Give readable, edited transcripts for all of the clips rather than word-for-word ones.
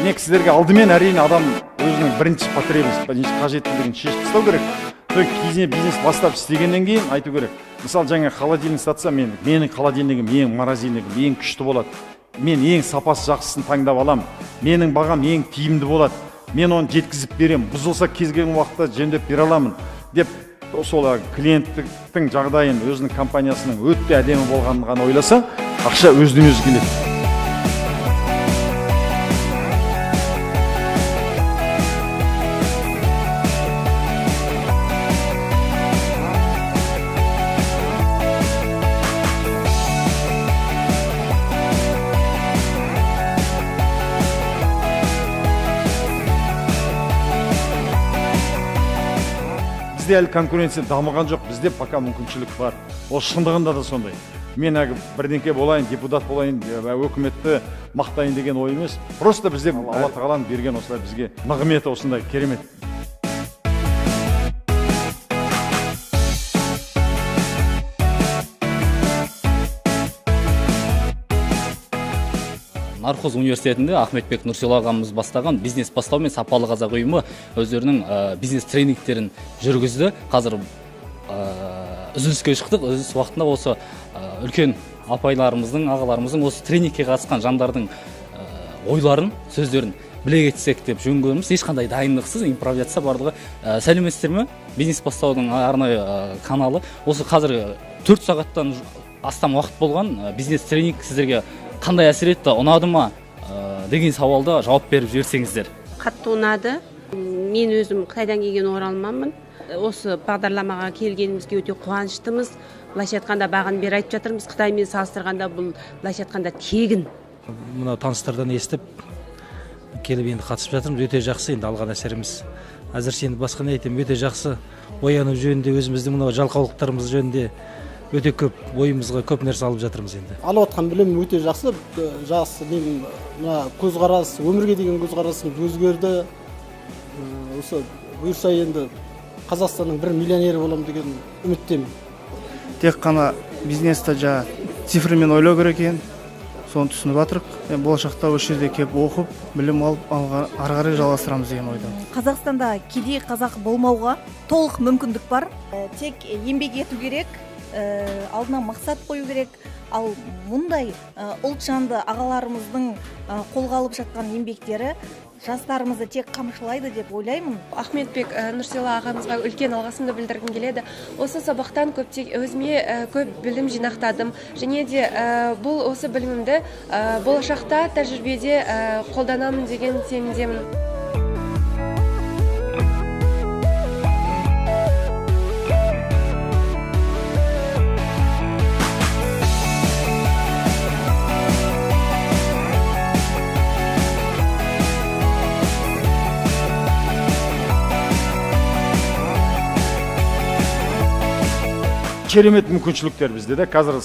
демек сіздерге алдымен әрине адам өзінің бірінші потребность, бірінші қажеттілігін шешіп тастау керек. Кейіннен бизнес бастап істегеннен кейін айту керек. Мысалы жаңа холодильник сатса, менің холодильнигім ең морозильнигім ең күшті болады. Мен ең сапасы жақсысын таңдап алам. Менің бағам ең тиімді болады. Мен оны жеткізіп берем. Бұзылса кез келген уақытта жөндеп бере аламын деп сол клиенттің жағдайын өзінің компаниясының өте әдемі болғанын ғана ойласа, ақша өзінен өзі келеді. Бізде әлі конкуренция дамыған жоқ, бізде пока мүмкіншілік бар. Ол шындығында да сондай. Мен бірдеңке болайын, депутат болайын, өкіметті мақтайын деген ой емес. Просто бізде Алла тағаланың берген осылай бізге нығметі осындай керемет. Нархоз университетінде Ахметбек Нұрсила ағамыз бастаған бизнес бастау мен сапалы қазақ ұйымы өздерінің бизнес тренингтерін жүргізді. Қазір үзіліске шықтық. Үзіліс уақытында осы үлкен апайларымыздың, ағаларымыздың осы тренингке қатысқан жандардың ойларын, сөздерін біле кетсек деп жөн көрдім. Ешқандай дайындықсыз импровизация барлығы. Сәлеметсіздер ме? Бизнес бастаудың арнайы каналы. Осы қазір 4 сағаттан астам уақыт болған бизнес тренинг сіздерге қандай әсер етті, ұнады ма деген сауалда жауап беріп жіберсеңіздер. Қатты ұнады. Мен өзім Қытайдан келген оралманмын. Осы бағдарламаға келгенімізге өте қуаныштымыз. Былайша айтқанда бағын бері айтып жатырмыз. Қытаймен салыстырғанда бұл былайша айтқанда тегін. Мына таныстардан естіп келіп енді қатысып жатырмыз. Өте жақсы енді алған әсеріміз. Әзірше енді басқа не айтайын, өте жақсы. Ояну жөнінде, өзіміздің мына жалқаулықтарымыз жөнінде өте көп ойымызға көп нәрсе алып жатырмыз енді. Алып отқан білім өте жақсы. Көзқарас, өмірге деген көзқарасым өзгерді. Осы бұйырса енді Қазақстанның бір миллионері болам деген үміттемін. Тек қана бизнесті цифрымен ойлау керек екен. Соны түсініп жатырық. Болашақта осы жерде келіп оқып, білім алып, ары қарай жалғастырамыз деген ойдамын. Қазақстанда кедей қазақ болмауға толық мүмкіндік бар. Тек еңбек ету керек. Алдына мақсат қою керек. Ал мұндай ұлтжанды ағаларымыздың қолға алып жатқан еңбектері жастарымызды тек қамшылайды деп ойлаймын. Ахметбек Нұрсила ағамызға үлкен алғысымды білдіргім келеді. Осы сабақтан өзіме көп білім жинақтадым. Және де бұл осы білімімді болашақта тәжірибеде қолданамын деген сенімдемін. Керемет мүмкіншіліктер бізде де. Қазір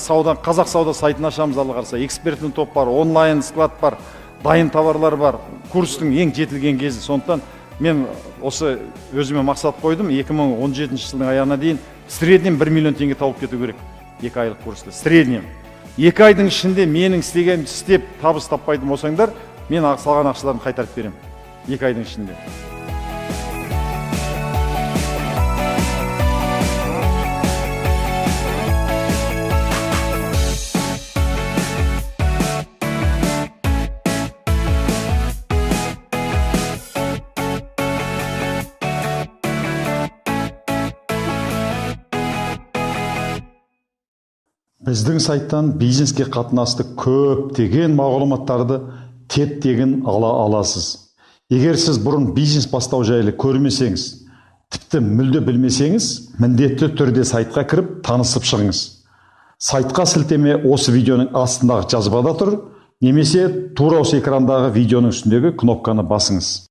қазақ сауда сайтын ашамыз, алла қараса. Экспертный топ бар, онлайн склад бар, дайын товарлар бар. Курстың ең жетілген кезі. Сондықтан мен осы өзіме мақсат қойдым. 2017 жылдың аяғына дейін среднем 1 миллион теңге тауып кету керек. 2 айлық курсты. Среднем. 2 айдың ішінде менің істеген істеп табыс таппайтын болсаңдар, мен салған ақшаларын қайтарып берем. 2 айдың ішінде. Біздің сайттан бизнеске қатынасты көптеген мағлұматтарды теп-тегін ала аласыз. Егер сіз бұрын бизнес бастау жайлы көрмесеңіз, тіпті мүлде білмесеңіз, міндетті түрде сайтқа кіріп танысып шығыңыз. Сайтқа сілтеме осы видеоның астындағы жазбада тұр, немесе тура осы экрандағы видеоның үстіндегі кнопканы басыңыз.